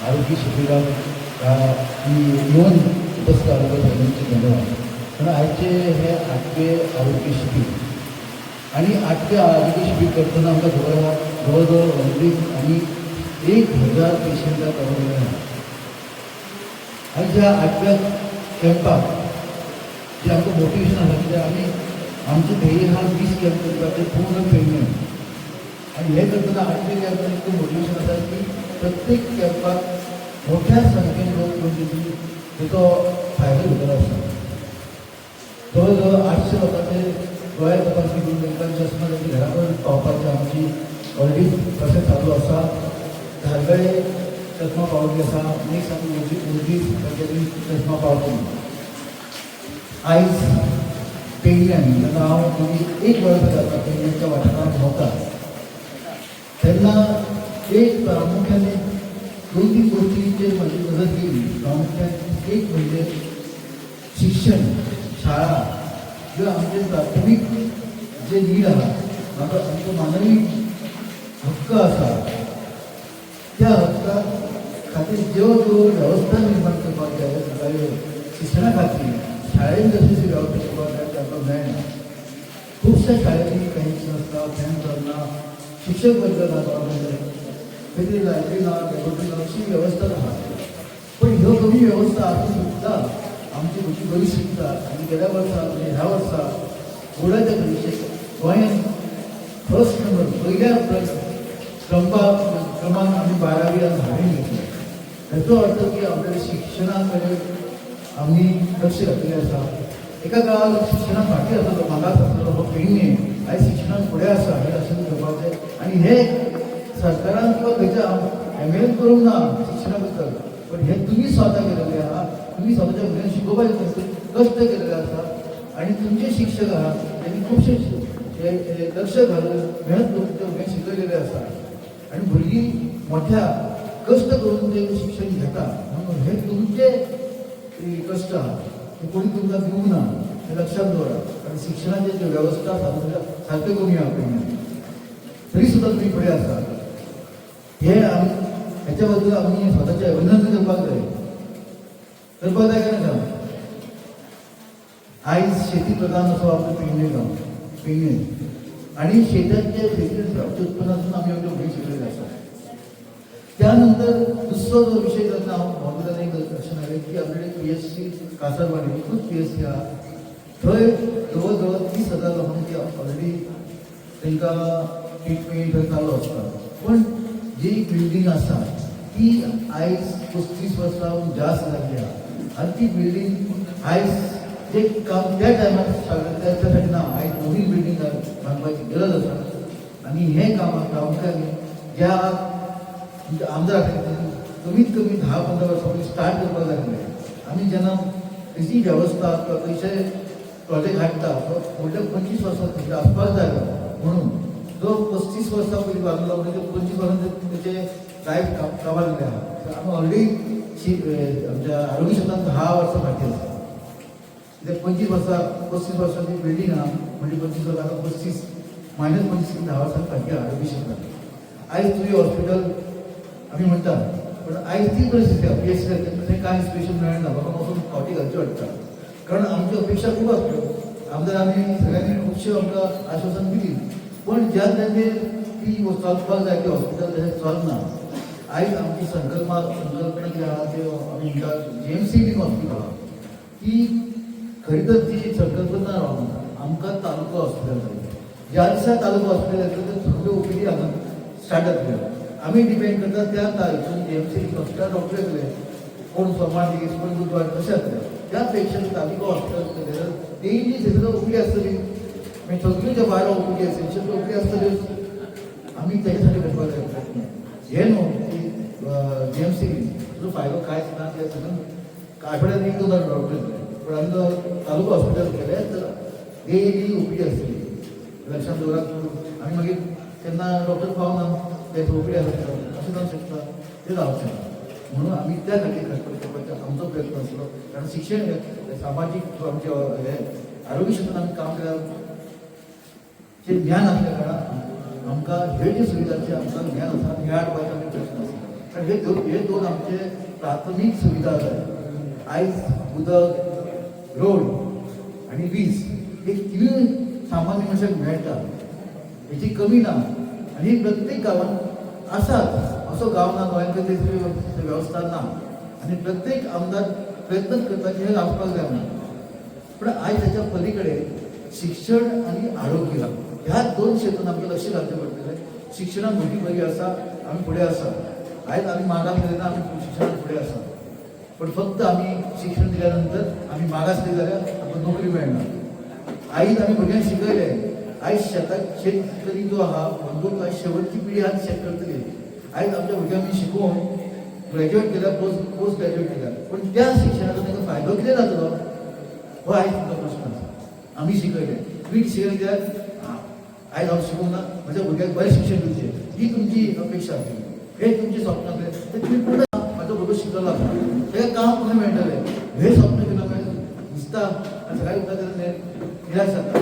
आरोग्य शिबिरात येऊन उपस्थित आरोग्य धन्यवाद. पण आजचे हे 8वे आरोग्य शिबिर आणि 8वे आरोग्य शिबिर करताना आमच्या जवळजवळ आणि 1000 पेशंटला कव्हर केलेला आहे. आणि ज्या 8व्या कॅम्पात जे आमचं मोटिवेशन आहे की आम्ही आमचं ध्येय हा 20 कॅम्प करतात ते पूर्ण पेमेंट. आणि हे करताना 8व्या कॅम्पमध्ये इतकं मोटिवेशन असतात की प्रत्येक कॅम्पात मोठ्या संख्येने लोक म्हणजे त्याचा फायदा घेतला असतात. जवळजवळ 800 लोकांचे डोळ्या तपासणी करून त्यांच्या चष्मा त्यांची घरावर पावपाची आमची ऑलरेडी प्रोसेस चालू असा. धारगळे चष्मा पावली असा नेक्स्ट आम्ही उर्जी चष्मा पावतो. आईज पेंगल्यान त्यांना हांव म्हणजे 1 वर्ष जाता पेंगल्यांच्या वाठारांत भोंवता तेन्ना एक प्रामुख्याने 2-3 गोष्टींचेर म्हाजी नजर गेली. प्रामुख्यान एक म्हणजे शिक्षण, शाळा किंवा आमचे प्राथमीक जे नीड आहा म्हाका आमचो मानवी हक्क आसा त्या हक्का खातीर ज्यो वेवस्था निर्माण करपाक जाय सकाळी शिक्षणा खातीर शाळेन जशी वेवस्था करपाक जाय ताका मेळना. खुबश्या शाळेंनी फॅन्स नासता, फॅन चलना, शिक्षक वर्ग ना खंय लायब्ररी ना, लॅबोरेटरी ना अशी वेवस्था आहा. पण ह्यो कमी वेवस्था आसून सुद्दां आमची भुरगीं बरी शिकतात. आनी गेल्या वर्सा म्हणजे ह्या वर्सा बोर्डाच्या परीक्षेक गोंयांत फर्स्ट नंबर पहिल्या क्रमांक आमी 12वी आनी 10वी घेतले. हेचो अर्थ की आपल्या शिक्षणा कडेन आमी लक्ष घातलेलें आसा. एका काळार शिक्षणाक फाटीं आसलो, मागास आसलो हो पेडणे आयज शिक्षणाक फुडें आसा हें लक्षांत घेवपाचें. आनी हे सरकारान किंवा खंयच्या एम.एल. करूंक ना शिक्षणा बद्दल, पण हे तुमी स्वता केलेले आहा. तुमी स्वताच्या भुरग्यांक शिकोवपाचे कश्ट केलेले आसा. आनी तुमचे शिक्षक आहात त्यांनी खुबशे लक्ष घालून मेहनत करून ते भुरग्यांक शिकयलेले आसा. आनी भुरगीं मोठ्या कश्ट करून ते शिक्षण घेता. म्हणून हे तुमचे कश्ट आहा ते कोणी तुमकां दिवंक ना हे लक्षात दवरा. आनी शिक्षणाची जी वेवस्था सारके कमी आहा पयलीं तरी सुद्दां तुमी फुडें आसा. हे हेच्या बद्दल आमी स्वताचें अभिनंदन करपाक जाय काय ना. आयज शेती प्रधान असो आमचो पेडणे गांव पेडणे आनी शेतीचे उत्पन्नातून आमी आमचे भुरगे शिकलेले आसा. त्यानंतर दुसरो जो विशय जेन्ना हांव भोंवतल्यान एक लक्षांत आयलें की आमचे PSC कासारवाडी एकूच PSC आहा. थंय जवळ 30,000 लोकांची ऑलरेडी तांकां ट्रिटमेंट थंय चालू आसता. पण जी बिल्डींग आसा ती आयज 35 वर्सां जास्त जाल्ली आहा. आनी ती बिल्डींग आयज जे काम त्या टायमार त्या साठी ना आयज नवीन बिल्डींग बांदपाची गरज आसा. आनी हे काम प्रामुख्याने ज्या आमदार कमीत कमी 10-15 वर्सां पयलीं स्टार्ट करपाक लागले. आमी जेन्ना तेची वेवस्था किंवा खंयचे प्रोजेक्ट हाडटा तो फुडल्या 25 वर्सां आसपाक जाय म्हणून जो 35 वर्सां पयलीं बांदलो म्हणजे 25 वर्सां तेचे लायफ काबार जाले आहा. आमी ऑलरेडी आमच्या आरोग्य क्षेत्रांत 10 वर्सां फाटीं आसा. कित्याक 25 वर्सां 35 वर्सांची बिल्डींग आहा म्हणजे 25 वर्सां 35 मायनस 25 10 वर्सां फाटीं आरोग्य क्षेत्रांत. आयज तुवें हॉस्पिटल आमी म्हणटा पण आयज ती परिस्थिती आहा. PSC थंय कांय स्पेशल मेळना. म्हाका वचून फावटी घालची वाडटा कारण आमची अपेक्षा खूब आसल्यो. आमदारांनी सगळ्यांनी खुबशे आमकां आश्वासन दिली. पण ज्या टायमेर ती चलपाक जाय की हॉस्पिटल तशें चलना. आयज आमची संकल्पना कितें आहा त्यो आमी म्हणटा JMC हॉस्पिटल आहा ती खरी तर ती संकल्पना रावना. आमकां तालुका हॉस्पिटल जाय. ज्या दिसा तालुका हॉस्पिटल येतलें ते सगळे OPD हांगा स्टार्ट जातले. आमी डिपेंड करता त्या तारीखून JMC हॉस्पिटल डॉक्टर येतले कोण सोमार दिस कोण बुधवार तशें जातले. त्या पेक्षा तालुका हॉस्पिटल डेली थंय OPD आसतली मागीर सगळ्यो ज्यो भायर OPD एसेन्शियल OPD आसतल्यो आमी तेच्या साठी करपाक जाय प्रयत्न. हे न्हू की JMC तुजो फायदो कांयच ना. ते सगळ्यांक आठवड्यान 1-2 डॉक्टर येतले. पण आमी तालुका हॉस्पिटल केलें तर डेली OPD आसतली. लक्षांत दवरात. आनी मागीर केन्ना डॉक्टर पावना ते OPD आसता अशें जावंक शकता ते जावचें ना. म्हणून आमी त्या खातीर खतखत करपाचो आमचो प्रयत्न आसलो. कारण शिक्षण सामाजीक आमचे हे आरोग्य क्षेत्रांत आमी काम केल्यार जे ज्ञान असल्या कारणान आमकां ह्यो ज्यो सुविधांचे आमकां ज्ञान आसा हे हाडपाचो आमी प्रयत्न आसा. कारण हे दोन आमचे प्राथमीक सुविधा जाय. आयज उदक, रोड आनी वीज हे तिनूय सामान्य मनशाक मेळटा, हेची कमी ना. आनी ही प्रत्येक गांवांत आसात, असो गांव ना गोंयांत त्याची वेवस्था ना. आनी प्रत्येक आमदार प्रयत्न करता की हे आसपाक जाय म्हणून. पण आयज त्याच्या पलीकडे शिक्षण आणि आरोग्य ह्या दोन क्षेत्रांत आमकां लक्ष घालचें पडटलें. शिक्षणांत भुरगीं बरीं आसा, आमी फुडें आसा. आयज आमी मागास दिलेना, आमी शिक्षणांत फुडें आसा. पण फक्त आमी शिक्षण दिल्या नंतर आमी मागास दिले जाल्यार आमकां नोकरी मेळना. आयज आमी भुरग्यांक शिकयले, आयज शेतकरी जो आहा म्हणून आयज शेवटची पिढी आज शेत करतली. आयज आमच्या भुरग्यांक आमी शिकोवन ग्रॅज्युएट केल्या, पोस्ट ग्रॅज्युएट केल्या, पण त्या शिक्षणाचो तांकां फायदो कितें जातलो हो आयज तुमचो प्रश्न आसा. आमी शिकयले, वीट शिकयले कित्याक आयज हांव शिकूंक ना, म्हज्या भुरग्याक बरें शिक्षण दिवचें ही तुमची अपेक्षा आसली, हे तुमचे स्वप्न आसले, ते तुमी पूर्ण म्हाजो भुरगो शिकलो आसा ताका काम पुणें मेळटलें हे स्वप्न केलं मागीर दिसता. आनी सकाळीं उठता तेन्ना निराश जाता.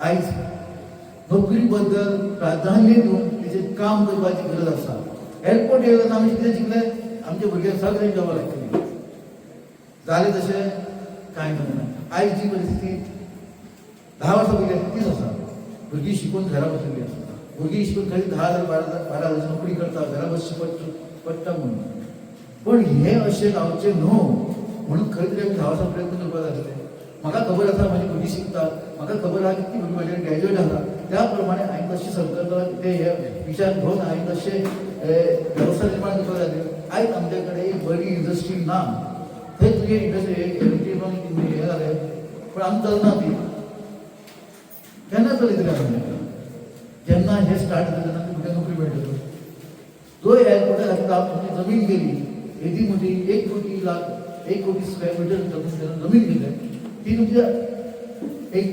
आयज नोकरी बद्दल प्राधान्य दिवन तेजें काम करपाची गरज आसा. एअरपोर्ट येयलो तेन्ना आमी कितें शिकले, आमचे भुरगे सगळे जॉबा लागतली. जालें तशें कांय ना. आयज जी परिस्थिती 10 वर्सां पयलीं तीच आसा. भुरगीं शिकून घरा बसलेलीं आसा. भुरगीं शिकून खंय 10,000-12,000 नोकरी करता, घरा बसची पडटा म्हणून. पण हे अशें जावचें न्हू म्हणून खंय तरी आमी 10 वर्सां प्रयत्न करपाक लागले. म्हाका खबर आसा म्हाजी भुरगीं शिकतात, म्हाका खबर आहा कितली भुरगीं म्हाजे ग्रॅज्युएट आसा. त्या प्रमाणे हांवें तशी संकल्पना ते हे विचार घेवन हांवें तशें वेवस्था निर्माण करपाक लागले. आयज आमचे कडेन एक बरी इंडस्ट्री ना. थंय तुगे इंडस्ट्री हे जालें, पण आमी चलना ती. केन्ना चलयतले आमी? जेन्ना हे स्टार्ट जालें तेन्ना भुरग्यांक नोकरी मेळटल्यो. जो एअरपोर्टार घातला तुमची जमीन गेली, येदी मोठी 1 कोटी स्क्वेअर मीटर जमीन गेली, ती तुमच्या एक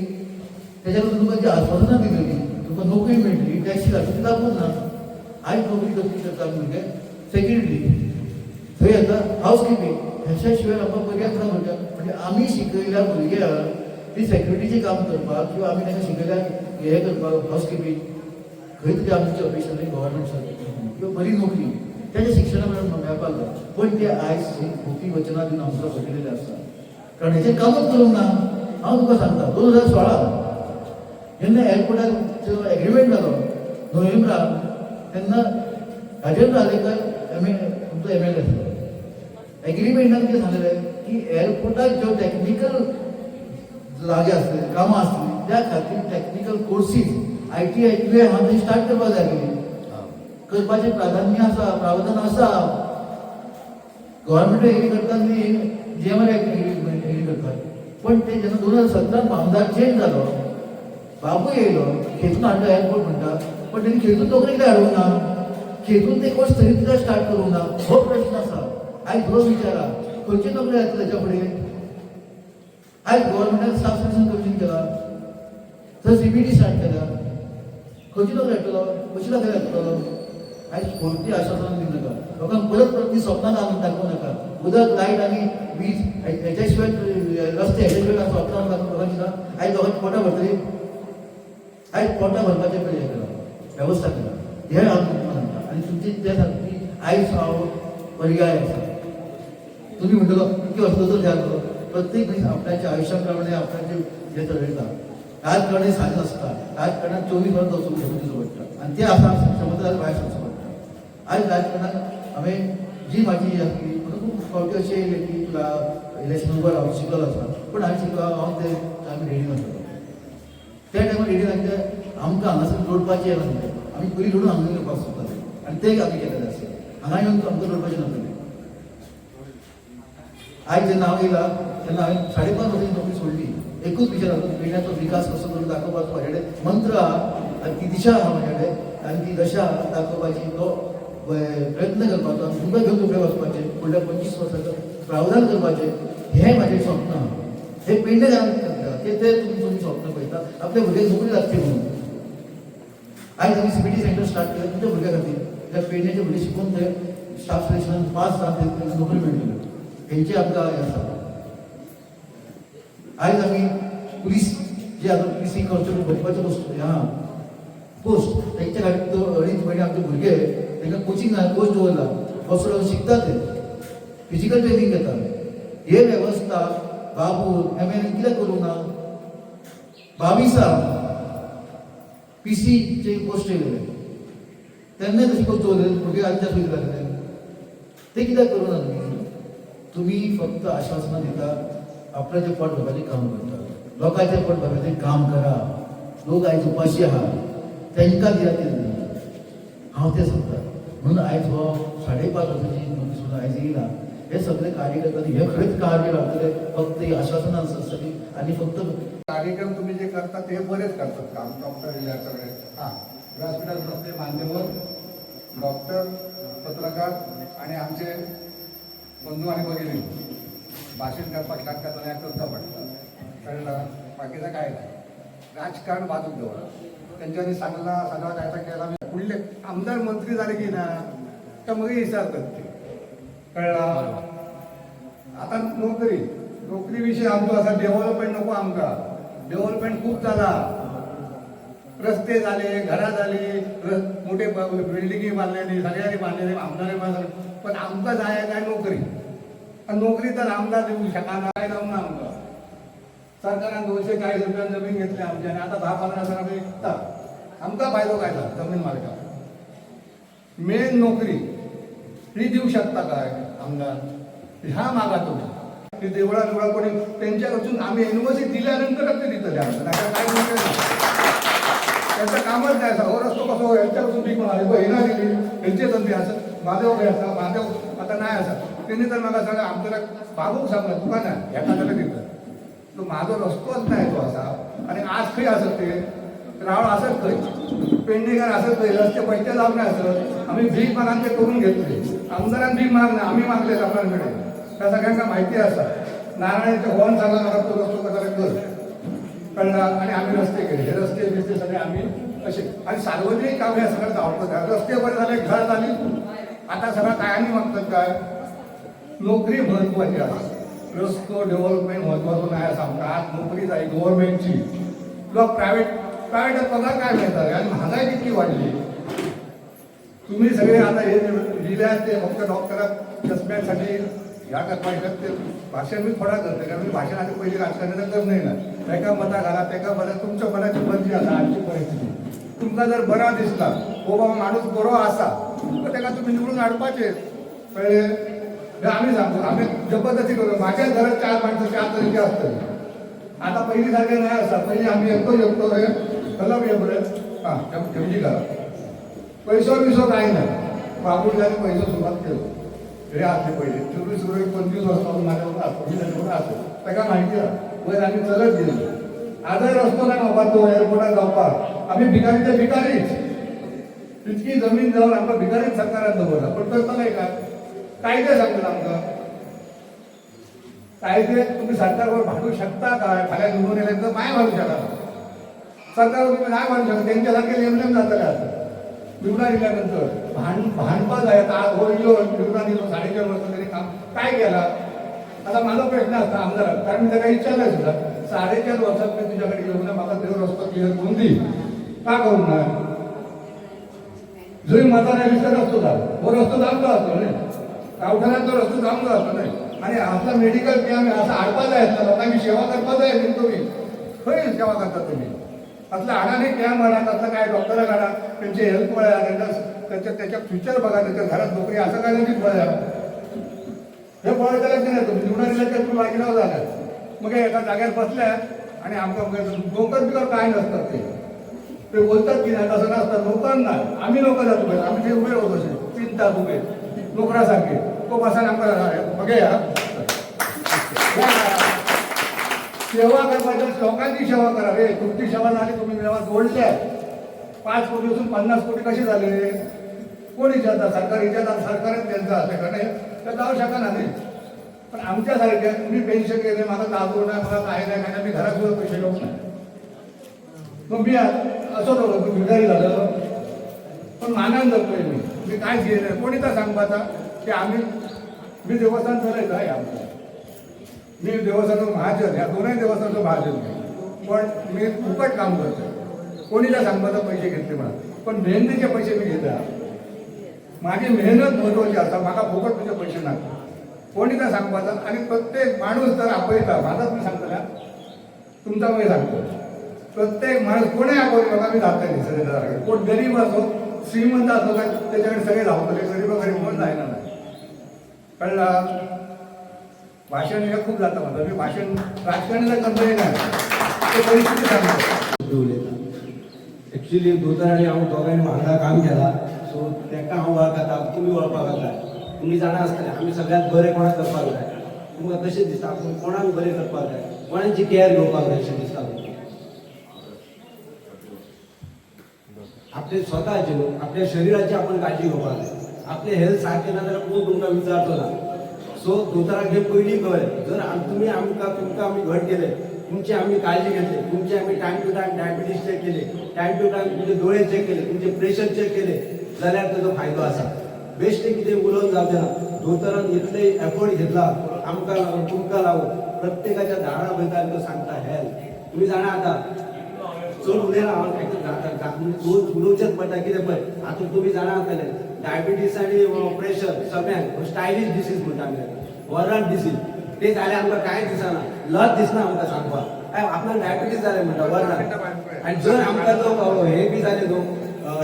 त्याच्यावर तुमकां जी आस्वादनां दिलेली, तुमकां नोकरी मेळटली, टॅक्सी घालची दाखोवन ना. आयज नोकरी कसली करता भुरगे? सेक्युरिटी, थंय येता हावज किपींग, ह्याच्या शिवाय आमकां पर्याय ना भुरग्यांक. म्हणजे आमी शिकयल्या भुरग्यांक ती सेक्युरिटीचें काम करपाक किंवा आमी तांकां शिकयल्याक हे करपाक हावज किपींग खंय तरी आमची अपेक्षा नाही गव्हर्मेंट सर्वीस किंवा बरी नोकरी त्याच्या शिक्षणा मेळपाक जाय. पण ते आयज खोटी वचनां दिवन आमकां फटयलेले आसा. कारण हेचें कामच करूंक ना. हांव तुका सांगता 2016 जेन्ना एअरपोर्टाचो एग्रीमेंट जालो नोव्हेंबराक, तेन्ना राजेंद्र आलेकर तुमचो MLA आसलो. एग्रीमेंटान कितें सांगलेलें की एअरपोर्टाक ज्यो टॅक्निकल जागे आसले, कामां आसली, त्या खातीर टॅक्निकल कोर्सीस ITI QA हांव थंय स्टार्ट करपाक जाय आसली. करपाचें प्राधान्य आसा, प्रावधान आसा. गव्हर्मेंट एग्री करता आनी GMR एग्री करतात. पण ते जेन्ना 2017 आमदार चेंज जालो, बाबू येयलो, खेतून हाडलो एअरपोर्ट म्हणटा, पण तेणी खेतून नोकरी कितें हाडूंक ना? खेतून ते कोर्स तरी कित्याक स्टार्ट करूंक ना हो प्रश्न आसा. आयज हो विचारा खंयची नोकरी जातली तेच्या फुडें? आयज गव्हर्मेंटान स्टाफ सिलेक्शन कमिशन केला, थंय CBT स्टार्ट केला, खंयची नोकरी हाडटलो? कशी नोकरी हाडटलो? आयज कोणती आश्वासनां दिवं नाका. लोकांक परत ती स्वप्नां दाखोवं नाका. उदक, लायट आनी वीज हेच्या शिवाय रस्ते हेच्या शिवाय स्वप्नां दाखोवन लोकांची ना. आयज लोकांची पोटां भरतली. आयज पोटां भरपाचें पळय हें केला, वेवस्था केला. हें हांव तुमकां सांगता. आनी तुमची त्या सारकी आयज हांव पर्याय आसा. तुमी म्हणटलो कितके वर्साचो जालो, प्रत्येक दीस आपल्याच्या आयुश्या प्रमाणे आपल्याचे हे चलयता. राजकारणी साधन आसता, राजकारणात 24 वरां वचून दिवचो पडटा आनी ते आसा समज जाल्यार भायर सरचो पडटा. आयज राजकारणात हांवें जी म्हाजी आसली खूब फावटी अशें येयलें की तुका इलेक्शन वर हांव शिकलो आसा, पण हांवें शिकलो हांव ते टायमार रेडी नासलो. त्या टायमार रेडी ना कित्याक आमकां हांगासर जोडपाचें येना न्हू. आमी पयलीं जोडून हांगा येवपाक सोदताले आनी ते आमी केलेले आसा. हांगा येवन आमकां जोडपाचें नासलें. आयज जेन्ना हांव येयला तेन्ना हांवें 5.5 वर्सांची नोकरी सोडली. एकूच विचार आसा पेडण्याचो विकास कसो करून दाखोवपाचो म्हाजे कडेन मंत्र आहा आनी ती दिशा आहा म्हाजे कडेन आनी ती दशा दाखोवपाची तो प्रयत्न करपाचो आनी तुमकां घेवन फुडें वचपाचें फुडल्या 25 वर्सांचो प्रावधान करपाचें हें म्हाजें स्वप्न आहा. हे पेडणेकारांक करता ते तुमी स्वप्न पळयता आपल्या भुरग्यांक नोकरी लागची म्हणून. आयज आमी CBT सेंटर स्टार्ट केलें तुमच्या भुरग्यां खातीर. त्या पेडण्याचे भुरगे शिकून ते स्टाफ सिलेक्शनान पास जावन नोकरी मेळटल्यो. हेंचे आमकां हें आसा. आयज आमी पुलीस जे आता PC कल्चर भरपाचे पोस्ट त्यांच्या खातीर तो 2.5 महिने आमचे भुरगे तांकां कोचिंग पोस्ट दवरला बसलो शिकता ते फिजिकल ट्रेनिंग घेता हे वेवस्था बाबू MLN कित्याक करूं ना 22 PC चे पोस्ट येयले तेन्ना तशी पोस्ट दवरले भुरगे आमच्या सुविधा लागले ते कित्याक करूं ना तुम्ही फक्त आश्वासनां दिता आपल्या जे पोट भरपाचें काम करता लोकांचे पोट भरपाचें काम करा लोक आयज उपाशी आहा तांकां दिया ते हांव तें सांगता म्हणून आयज हो 5.5 वर्सांची नोटीस सुद्दां आयज येयला हे सगळे कार्यकर्ते हे खरेंच कार्य रावतले फक्त ही आश्वासनां आसतली आनी फक्त कार्यक्रम तुम्ही जे करता ते बरेच करतात काम डॉक्टर सगळे हां व्यासपीठावर बसले मान्यवर डॉक्टर पत्रकार आणि आमचे बंधू आणि भगिनी भाषण करपाक लागतात आणि करता पडटा कळलं बाकीचं काय नाही राजकारण बाजूक दवरा त्यांच्यानी सगळा काय केला फुडले आमदार मंत्री झाले की ना तर मग विचार करते कळला आता नोकरी विषय आमचो असा डेव्हलपमेंट नको आमकां डेव्हलपमेंट खूप झाला रस्ते झाले घरा झाली मोठे बिल्डिंगी बांधलेली सगळ्यांनी बांधलेले आमदारांनी बांधले पण आमकां जाय काय नोकरी आणि नोकरी तर आमदार देऊ शकना काय जाऊ ना आमकां सरकारान 240 रुपयान जमीन घेतली आमची आणि आता 10-15 हजार आम्ही विकतात आमकां फायदो काय झाला जमीन मालकाक मेन नोकरी ही देऊ शकता काय आमदार ह्या मागा तुम्ही ती देवळा कोणी त्यांच्याकडून आम्ही युनिव्हर्सिटी दिल्यानंतरच ते दितले आमचं काय त्यांचं कामच काय असं हो रस्तो कसं यांच्यापासून पीक म्हणाले बघ येणार दिली यांचे धंदे असं महादेव काय असा महादेव आता नाही असा त्यांनी तर मला सांगा आमच्याला बाबूक सांगलं दुकान आहे एखाद्याला दिलं तो माझा रस्तोच नाही तो असा आणि आज खंय असत ते रावळ असत खंय पेडणेकर असत खंय रस्ते पैसे लावणे असत आम्ही भीक मागांचे करून घेतले आमदारांनी भीक मागणं आम्ही मागले आपल्याकडे त्या सगळ्यांना माहिती असा नारायणचे होऊन सांगा मला तो रस्तो कसा कर कळला आणि आम्ही रस्ते केले हे रस्ते सगळे आम्ही असे आणि सार्वजनिक काम हे सगळं आवडतं रस्ते बरे झाले घर झाली आता सगळं काय आणि मागतात काय नोकरी महत्वाची आहे रस्तो डेव्हलपमेंट महत्वाचं नाही असं आमचं आज नोकरीच आहे गव्हर्नमेंटची किंवा प्रायव्हेट पगार काय मिळतात आणि महागाई किती वाढली तुम्ही सगळे आता हे लिहिले आहेत ते फक्त डॉक्टरा चष्म्यासाठी ह्या करता ते भाषण मी थोडा करते कारण मी भाषण आधी पहिली राजकारणाचं कर नाही ना एका मता घाला त्याका बरा तुमच्या मनाची मर्जी असा आजची परिस्थिती तुमचा जर बरा दिसला हो बाबा माणूस बरो असा तर त्याला तुम्ही निवडून आणपाचे पहिले आम्ही सांगतो आम्ही जबरदस्ती करतो माझ्या घरात 4 माणसं 4 तरीचे असतात आता पहिली सारखे नाही असतात पहिले आम्ही एकतो हे कलम एवढे हां ठेवजी करा पैसो काही नाही बाबूजाने पैसे सुरुवात केलं हे असले पहिले 24 वर्षापासून माझ्यावर असतो मी त्याच्यावर असतो त्याला माहिती आहे वर आम्ही चलत गेलो आजही रस्तो नाही बाबा तो एअरपोर्टात जावपाक आम्ही भिकारी ते भिकारीच इतकी जमीन जाऊन आमका भिकारीच सरकारात दवरला पण करता नाही का कायदे सांगतात आमकां कायदे तुम्ही सरकारवर भांडू शकता काय फाल्या निवडून येण्याचं काय भांडू शकता सरकारवर तुम्ही नाही भांडू शकता त्यांच्यासारखे नेमलेम जातले आता निवडा दिल्यानंतर भांडपाच आहे आज हो इलो निवडा दिलो 4.5 वर्ष तरी काम काय केला आता माझा प्रश्न असता आमदार कारण मी त्याला विचारलं सुद्धा 4.5 वर्षात मी तुझ्याकडे येऊन मला देव रस्ता क्लिअर करून देईल का करून नाही जरी माझा नाही विचार असतो हो रस्तो दामला असतो नाही गावठाणात तो रस्तो दामला असतो नाही आणि आपला मेडिकल कॅम्प असं आडपाच आहे लोकांनी सेवा करपाच आहे तुम्ही खरी सेवा करता तुम्ही असलं अडाणी कॅम्प आणा असलं काय डॉक्टरला काढा त्यांची हेल्प पळा त्याच्या फ्युचर बघा त्यांच्या घरात नोकरी असं काय नाही पळा हे पळायचं लक्ष नाही तुम्ही निवडून दिल्याच्या तुम्ही वागिनावर झाल्या मग एका जाग्यात बसल्या आणि आमच्या डोकर बिकर काय नसतात ते बोलतात की नाही तसं नसतं लोकांना आम्ही लोक जातो आम्ही ते उभे होतो 3 तास उभे नोकरासारखे तो बसायला आमचा बघूया सेवा करण्याच्या लोकांची सेवा करा रे तुमची सेवा झाली तुम्ही जेव्हा जोडल्या 5 कोटीपासून 50 कोटी कसे झाले कोण विचारतात सरकार विचारतात सरकारच त्यांचं असं का नाही तर जाऊ शका नाही पण आमच्यासारख्या तुम्ही पेन्शन केले मला ताजूर नाही मला काय नाही काय मी घरात सुद्धा पैसे घेऊन नाही मग मी असं नव्हतं भिकारी झालं पण मानान जगतोय मी काय केलं कोणी तर सांगता की मी देवस्थान चालायचं आहे आमचं मी देवस्थानाचं महाजन या 2 देवस्थानाचं महाजन पण मी फुकट काम करतो. कोणीला सांगता पैसे घेतले मला, पण मेहनतीचे पैसे मी घेता. माझी मेहनत महत्वाची असता, म्हाका फुकट तुझे पैसे नाका. कोणीला सांगपाचा. आणि प्रत्येक माणूस जर आपयता, माझाच मी सांगतो ना, तुमचा मी सांगतो, प्रत्येक माणूस कोणी आपण बघा मी जाता नाही सगळे. कोण गरीब असो श्रीमंत असो काय त्याच्याकडे सगळे धावतले, गरीबाकडे कोण जायला नाही. कळलं? भाषण हे खूप जातं माझं. मी भाषण राजकारणाला करतोय नाही, ते परिस्थिती सांगतो. ॲक्च्युली दोतोर आनी हांव दोगांनी वांगडा काम केला. सो ताका हांव वळखता, तुमी वळखपाक जाय. तुमी जाणा आसतले आमी सगळ्यांत बरें कोणाक करपाक जाय. तुमकां तशें दिसता आपूण कोणाक बरें करपाक जाय, कोणाची कॅर घेवपाक जाय अशें दिसता. आपले स्वताचे न्हू, आपल्या शरिराची आपण काळजी घेवपाक जाय. आपले हेल्थ सारकें ना जाल्यार कोण तुमकां विचारचो ना. सो दोतोराक हे पयलीं कळ्ळें, जर तुमी तुमकां आमी घट केले, तुमची आम्ही काळजी घेतली, तुमचे आम्ही time to time diabetes check केले, टाइम टू टाइम तुमचे डोळे चेक केले, तुमचे प्रेशर चेक केले, जाल्यार ताजो फायदो आसा. बेश्टे कितें उलोवन जावचें ना. दोतोरान इतले एफर्ट घेतला आमकां तुमकां लागून. प्रत्येकाच्या दारा वयता तो सांगता हेल्थ. तुमी जाणा आतां चड उलयना हांव उलोवचेंच पडटा. कितें पळय आतां तुमी जाणा आसतले डायबिटीज आनी प्रेशर सगळ्यांक स्टायलीश डिसीज म्हणटा आमी, वॉरंट डिसीज. ते जाल्यार आमकां कांयच दिसना, लज दिसना आमकां सांगपाक. काय आपल्याक डायबिटीज जालें म्हणटा वॉरंट. आनी जर आमकां तो हे बी जालें न्हू,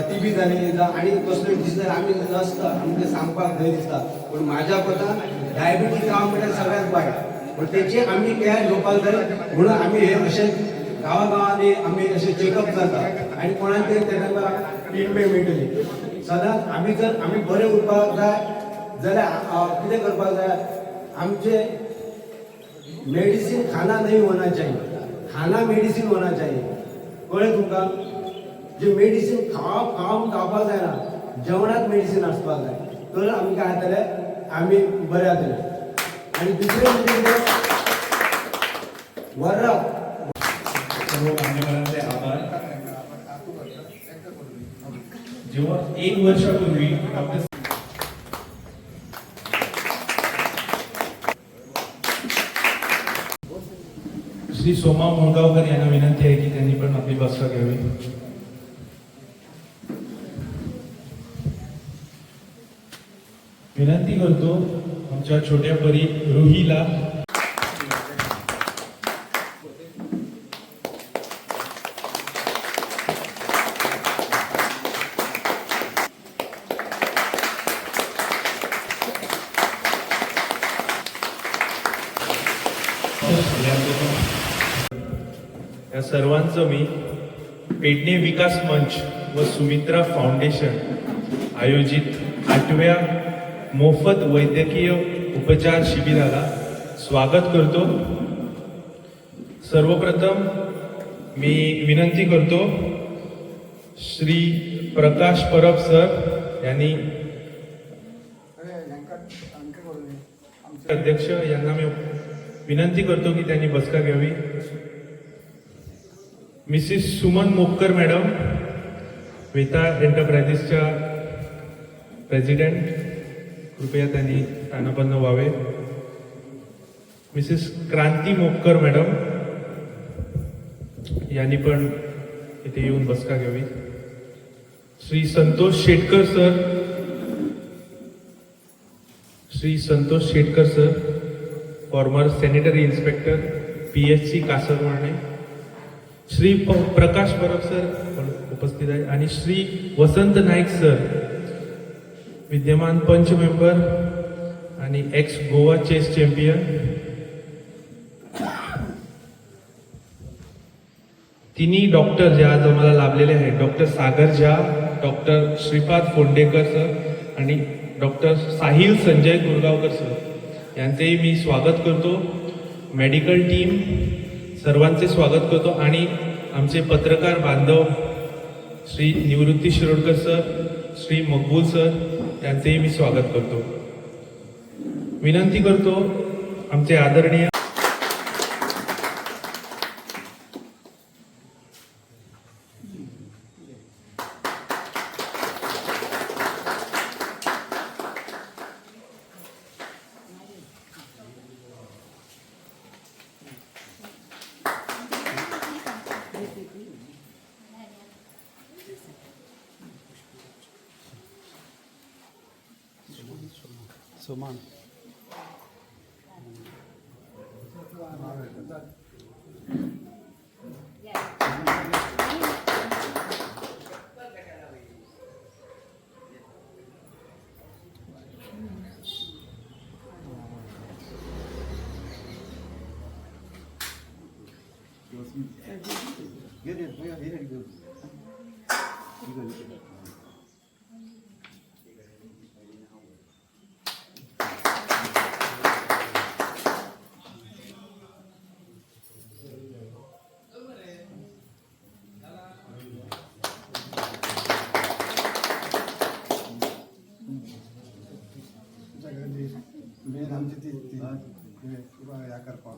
TB जाली आनी कसले डिसीज जाल्यार आमी नसता, आमकां सांगपाक भंय दिसता. पूण म्हाज्या कोतान डायबिटीज जावं म्हणल्यार सगळ्यांत वायट. पूण तेची आमी कॅर घेवपाक जाय. म्हणून आमी हे अशें गांवांनी आमी अशें चेकअप करता आनी कोणाक तरी तांकां ट्रिटमेंट मेळटली. सदांच आमी बरे उरपाक जाय जाल्यार कितें करपाक जाय, आमचे मेडिसिन खाना नहीं होना चाहिए, खाना मेडिसिन होना चाहिए. कळ्ळें तुमकां? जे मेडिसिन खावपाक जायना, जेवणात मेडिसिन आसपाक जाय. तर आमी काय जातले, आमी बरे जातले. आनी दुसरें म्हणजे वरात सर्व मान्यवरांचे आभार. जेव्हा 1 वर्षापूर्वी डॉक्टर श्री सोमा मुळगावकर यांना विनंती आहे की त्यांनी पण आपली बसका घ्यावी. विनंती करतो आमच्या छोट्या परी रुहीला. या सर्वांचं मी पेडणे विकास मंच व सुमित्रा फाउंडेशन आयोजित 8व्या मोफत वैद्यकीय उपचार शिबिराला स्वागत करतो. सर्वप्रथम मी विनंती करतो श्री प्रकाश परब सर यांनी अध्यक्ष यांना मी विनंती करतो की त्यांनी बसका घ्यावी. मिसेस सुमन मोपकर मॅडम, वेताळ एंटरप्राइजेसच्या प्रेसिडेंट, कृपया त्यांनी स्थानापन्न व्हावे. मिसेस क्रांती मोपकर मॅडम यांनी पण इथे येऊन बसका घ्यावी. Shri Santosh Shetkar sir, Shri Santosh Shetkar sir, former sanitary inspector PHC Kasarwadne. Shri Prakash Parab sir उपस्थित आहे आणि श्री वसंत नाईक सर, विद्यमान पंच मेंबर आणि एक्स गोवा चेस चॅम्पियन. तिन्ही डॉक्टर जे आज आम्हाला लाभलेले आहेत, डॉक्टर सागर झा, डॉक्टर श्रीपाद फोंडेकर सर आणि डॉक्टर साहिल संजय गुरगावकर सर, यांचेही मी स्वागत करतो. मेडिकल टीम सर्वांचे स्वागत करतो आणि आमचे पत्रकार बांधव श्री निवृत्ती शिरोडकर सर, श्री मकबूल सर यांचेही मी स्वागत करतो. विनंती करतो आमचे आदरणीय सुमान मेन आमची ती या करपा